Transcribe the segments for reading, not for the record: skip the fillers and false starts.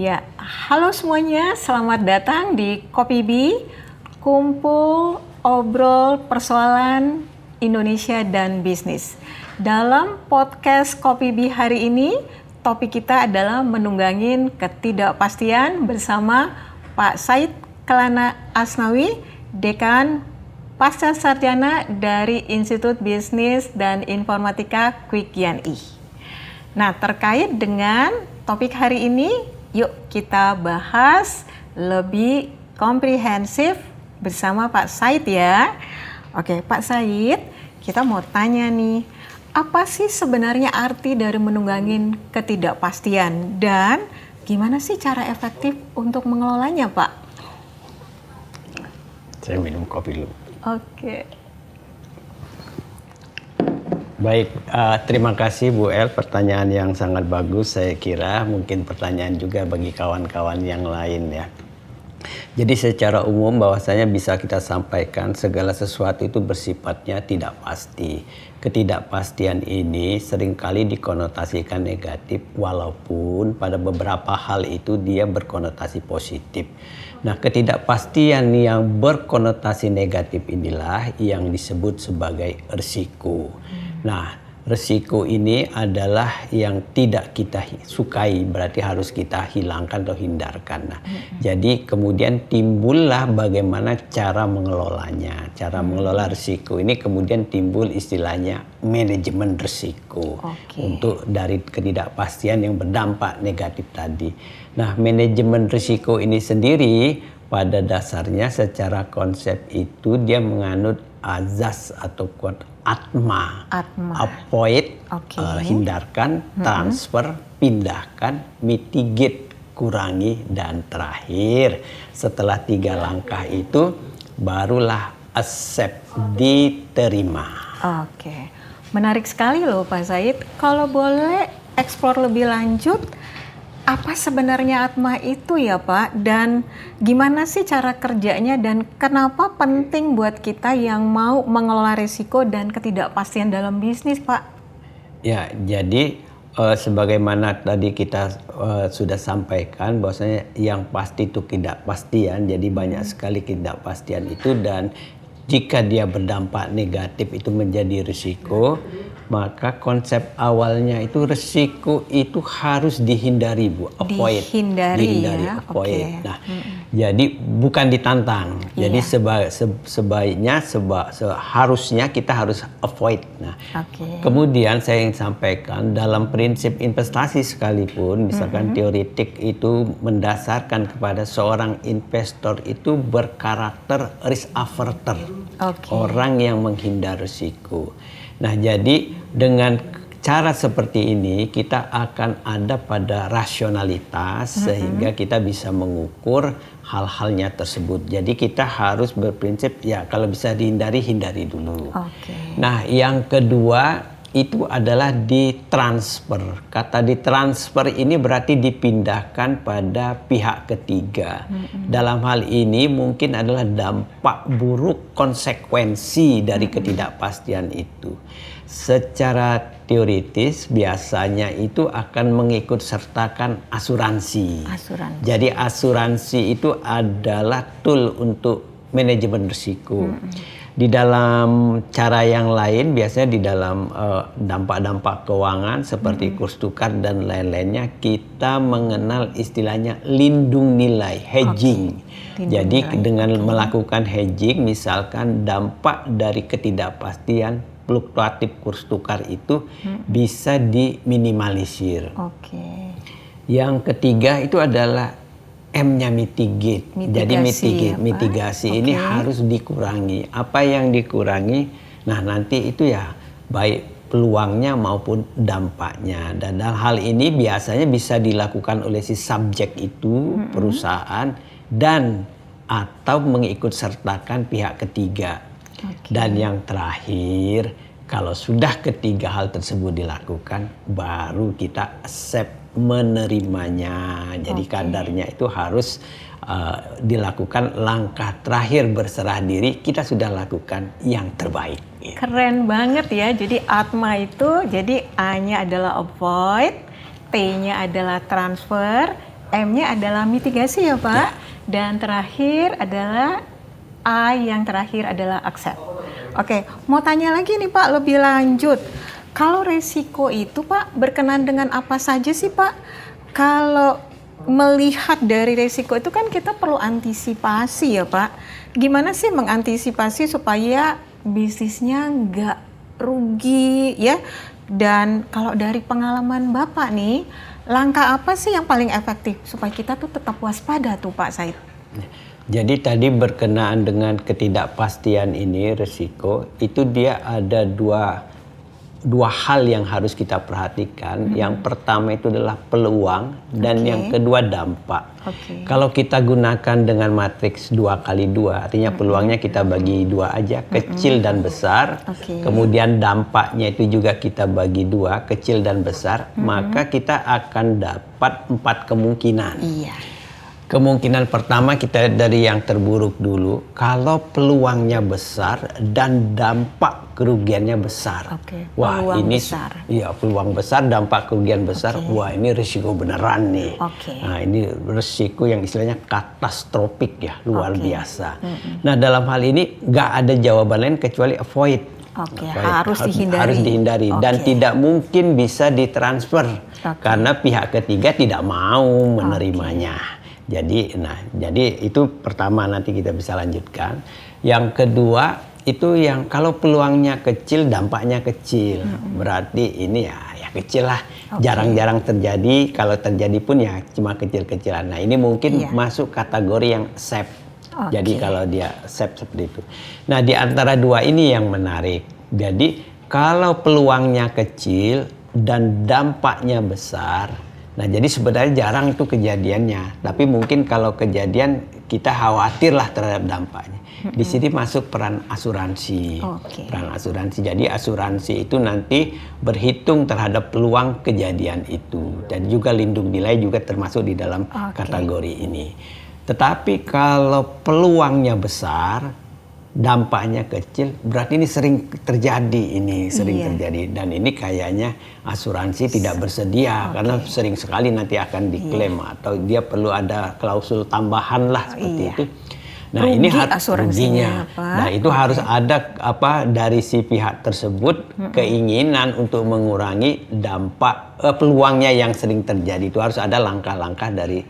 Ya, halo semuanya, selamat datang di Kopi Bee, kumpul obrol persoalan Indonesia dan bisnis. Dalam podcast Kopi Bee hari ini, topik kita adalah menunggangin ketidakpastian bersama Pak Said Kelana Asnawi, Dekan Pasca Sarjana dari Institut Bisnis dan Informatika QuickYNI. Nah, terkait dengan topik hari ini, yuk kita bahas lebih komprehensif bersama Pak Said ya. Oke, Pak Said, kita mau tanya nih, apa sih sebenarnya arti dari menunggangin ketidakpastian dan gimana sih cara efektif untuk mengelolanya, Pak? Saya minum kopi dulu. Oke. Baik, terima kasih Bu El, pertanyaan yang sangat bagus. Saya kira mungkin pertanyaan juga bagi kawan-kawan yang lain ya. Jadi secara umum bahwasanya bisa kita sampaikan segala sesuatu itu bersifatnya tidak pasti. Ketidakpastian ini seringkali dikonotasikan negatif walaupun pada beberapa hal itu dia berkonotasi positif. Nah, ketidakpastian yang berkonotasi negatif inilah yang disebut sebagai risiko. Nah, risiko ini adalah yang tidak kita sukai, berarti harus kita hilangkan atau hindarkan. Nah, jadi kemudian timbullah bagaimana cara mengelolanya. Cara mengelola risiko ini kemudian timbul istilahnya manajemen risiko. Untuk dari ketidakpastian yang berdampak negatif tadi. Nah, manajemen risiko ini sendiri pada dasarnya secara konsep itu dia menganut azas atau quote atma. Avoid, hindarkan, transfer, pindahkan, mitigate, kurangi, dan terakhir setelah 3 langkah itu barulah accept, diterima. Oke, menarik sekali loh Pak Said. Kalau boleh eksplor lebih lanjut, apa sebenarnya atma itu ya Pak? Dan gimana sih cara kerjanya dan kenapa penting buat kita yang mau mengelola risiko dan ketidakpastian dalam bisnis Pak? Ya, jadi sebagaimana tadi kita sudah sampaikan bahwasanya yang pasti itu ketidakpastian. Jadi banyak sekali ketidakpastian itu dan jika dia berdampak negatif itu menjadi risiko, maka konsep awalnya itu risiko itu harus dihindari Bu, avoid. Dihindari, avoid. Nah, jadi bukan ditantang. Jadi sebaiknya seharusnya kita harus avoid. Nah, kemudian saya ingin sampaikan dalam prinsip investasi sekalipun, misalkan teoretik itu mendasarkan kepada seorang investor itu berkarakter risk averter. Orang yang menghindar risiko. Nah, jadi dengan cara seperti ini kita akan ada pada rasionalitas sehingga kita bisa mengukur hal-halnya tersebut. Jadi kita harus berprinsip ya kalau bisa dihindari, hindari dulu. Nah, yang kedua itu adalah ditransfer. Kata ditransfer ini berarti dipindahkan pada pihak ketiga. Dalam hal ini mungkin adalah dampak buruk konsekuensi dari ketidakpastian itu. Secara teoritis biasanya itu akan mengikut sertakan asuransi. Jadi asuransi itu adalah tool untuk manajemen risiko. Di dalam cara yang lain biasanya di dalam dampak-dampak keuangan seperti kurs tukar dan lain-lainnya kita mengenal istilahnya lindung nilai, hedging. Jadi dengan melakukan hedging misalkan dampak dari ketidakpastian fluktuatif kurs tukar itu bisa diminimalisir. Yang ketiga itu adalah M-nya mitigate. Jadi mitigasi ini harus dikurangi. Apa yang dikurangi? Nah, nanti itu ya baik peluangnya maupun dampaknya. Dan dalam hal ini biasanya bisa dilakukan oleh si subjek itu, perusahaan dan atau mengikut sertakan pihak ketiga. Dan yang terakhir, kalau sudah ketiga hal tersebut dilakukan, baru kita accept, menerimanya. Jadi kadarnya itu harus dilakukan langkah terakhir berserah diri, kita sudah lakukan yang terbaik. Keren banget ya. Jadi atma itu, jadi A-nya adalah avoid, T-nya adalah transfer, M-nya adalah mitigasi ya Pak. Dan terakhir adalah I yang terakhir adalah accept. Oke, mau tanya lagi nih Pak lebih lanjut. Kalau resiko itu Pak berkenaan dengan apa saja sih Pak? Kalau melihat dari resiko itu kan kita perlu antisipasi ya Pak. Gimana sih mengantisipasi supaya bisnisnya nggak rugi ya? Dan kalau dari pengalaman Bapak nih, langkah apa sih yang paling efektif supaya kita tuh tetap waspada tuh Pak Said? Jadi tadi berkenaan dengan ketidakpastian ini, resiko, itu dia ada dua hal yang harus kita perhatikan. Yang pertama itu adalah peluang dan yang kedua dampak. Kalau kita gunakan dengan matriks 2x2, artinya peluangnya kita bagi 2 aja, kecil dan besar. Kemudian dampaknya itu juga kita bagi 2, kecil dan besar, maka kita akan dapat 4 kemungkinan. Kemungkinan pertama kita dari yang terburuk dulu. Kalau peluangnya besar dan dampak kerugiannya besar. Wah, peluang ini besar. Iya, peluang besar, dampak kerugian besar. Wah, ini risiko beneran nih. Nah, ini risiko yang istilahnya katastrofik ya, luar biasa. Nah, dalam hal ini nggak ada jawaban lain kecuali avoid. Harus dihindari. Harus dihindari dan tidak mungkin bisa ditransfer karena pihak ketiga tidak mau menerimanya. Jadi itu pertama, nanti kita bisa lanjutkan. Yang kedua itu yang kalau peluangnya kecil, dampaknya kecil. Berarti ini ya kecil lah. Jarang-jarang terjadi. Kalau terjadi pun ya cuma kecil-kecilan. Nah, ini mungkin masuk kategori yang safe. Jadi kalau dia safe seperti itu. Nah, di antara dua ini yang menarik. Jadi kalau peluangnya kecil dan dampaknya besar, nah jadi sebenarnya jarang itu kejadiannya. Tapi mungkin kalau kejadian kita khawatirlah terhadap dampaknya. Di sini masuk peran asuransi. Peran asuransi. Jadi asuransi itu nanti berhitung terhadap peluang kejadian itu. Dan juga lindung nilai juga termasuk di dalam kategori ini. Tetapi kalau peluangnya besar, dampaknya kecil, berarti ini sering terjadi, terjadi. Dan ini kayaknya asuransi tidak bersedia karena sering sekali nanti akan diklaim atau dia perlu ada klausul tambahan lah seperti itu. Nah, rugi ini ruginya. Nah, itu harus ada dari si pihak tersebut keinginan untuk mengurangi dampak peluangnya yang sering terjadi. Itu harus ada langkah-langkah dari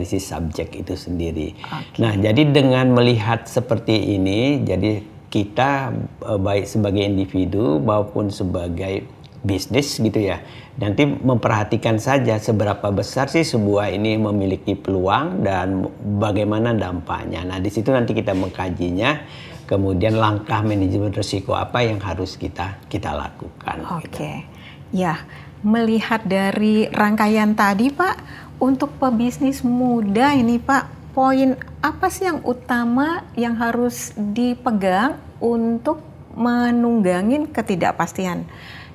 si subjek itu sendiri. Nah, jadi dengan melihat seperti ini, jadi kita baik sebagai individu maupun sebagai bisnis gitu ya, nanti memperhatikan saja seberapa besar sih sebuah ini memiliki peluang dan bagaimana dampaknya. Nah, di situ nanti kita mengkajinya, kemudian langkah manajemen risiko apa yang harus kita lakukan. Ya, melihat dari rangkaian tadi Pak, untuk pebisnis muda ini Pak, poin apa sih yang utama yang harus dipegang untuk menunggangin ketidakpastian?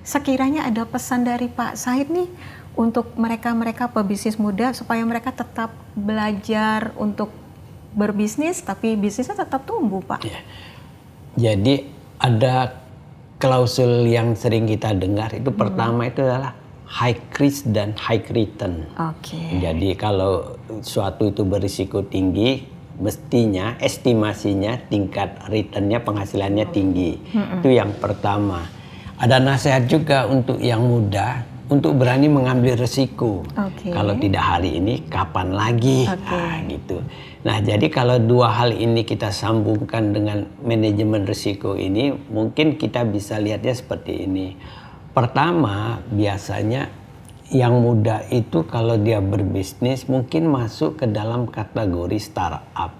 Sekiranya ada pesan dari Pak Said nih untuk mereka pebisnis muda supaya mereka tetap belajar untuk berbisnis tapi bisnisnya tetap tumbuh Pak. Jadi ada klausul yang sering kita dengar itu pertama itu adalah high risk dan high return. Jadi kalau suatu itu berisiko tinggi, mestinya estimasinya tingkat returnnya, penghasilannya tinggi. Itu yang pertama. Ada nasihat juga untuk yang muda untuk berani mengambil resiko. Kalau tidak hari ini, kapan lagi? Nah, gitu. Nah, jadi kalau dua hal ini kita sambungkan dengan manajemen risiko ini, mungkin kita bisa lihatnya seperti ini. Pertama, biasanya yang muda itu kalau dia berbisnis mungkin masuk ke dalam kategori startup.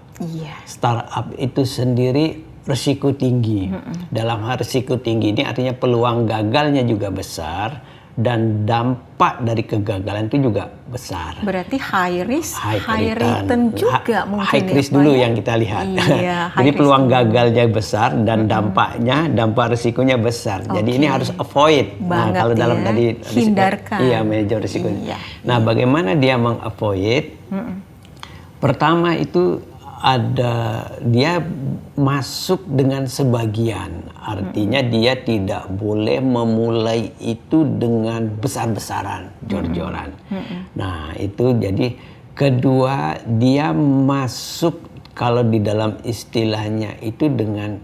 Startup itu sendiri risiko tinggi. Dalam hal risiko tinggi ini artinya peluang gagalnya juga besar dan dampak dari kegagalan itu juga besar. Berarti high risk, high return juga mungkin. High risk dulu yang kita lihat. Jadi peluang gagalnya besar dan dampak risikonya besar. Jadi ini harus avoid. Nah, kalau dalam tadi hindarkan. Manajer risiko. Nah, bagaimana dia mengavoid? Pertama itu dia masuk dengan sebagian, artinya dia tidak boleh memulai itu dengan besar-besaran, jor-joran. Nah, itu jadi Kedua, dia masuk kalau di dalam istilahnya itu dengan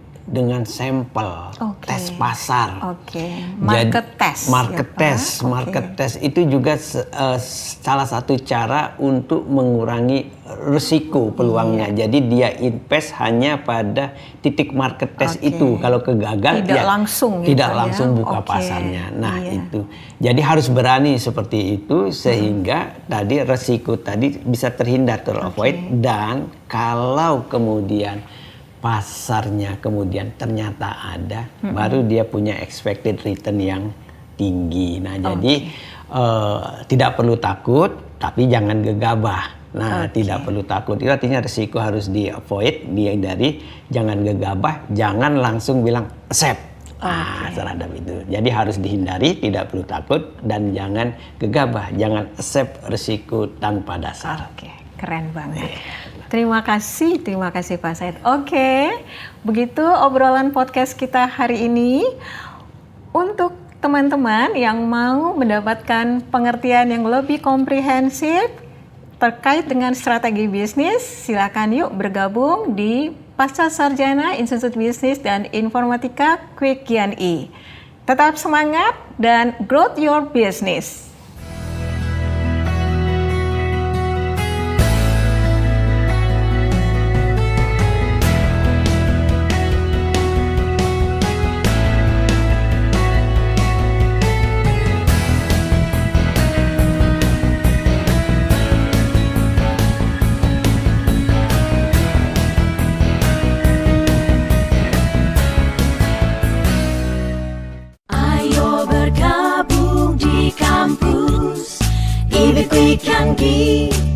sampel, tes pasar. Market test. Market test itu juga salah satu cara untuk mengurangi risiko peluangnya. Jadi dia invest hanya pada titik market test itu. Kalau kegagal tidak langsung buka pasarnya. Nah, itu. Jadi harus berani seperti itu sehingga tadi risiko tadi bisa terhindar, teravoid, dan kalau kemudian pasarnya kemudian ternyata ada, baru dia punya expected return yang tinggi. Nah, jadi tidak perlu takut, tapi jangan gegabah. Nah, tidak perlu takut. Itu artinya risiko harus di-avoid, dihindari. Jangan gegabah, jangan langsung bilang accept. Terhadap itu. Jadi harus dihindari, tidak perlu takut, dan jangan gegabah, jangan accept risiko tanpa dasar. Keren banget. Terima kasih Pak Said. Begitu obrolan podcast kita hari ini. Untuk teman-teman yang mau mendapatkan pengertian yang lebih komprehensif terkait dengan strategi bisnis, silakan yuk bergabung di Pascasarjana Institut Bisnis dan Informatika Quick Q&A. Tetap semangat dan growth your business. Quick and Geek.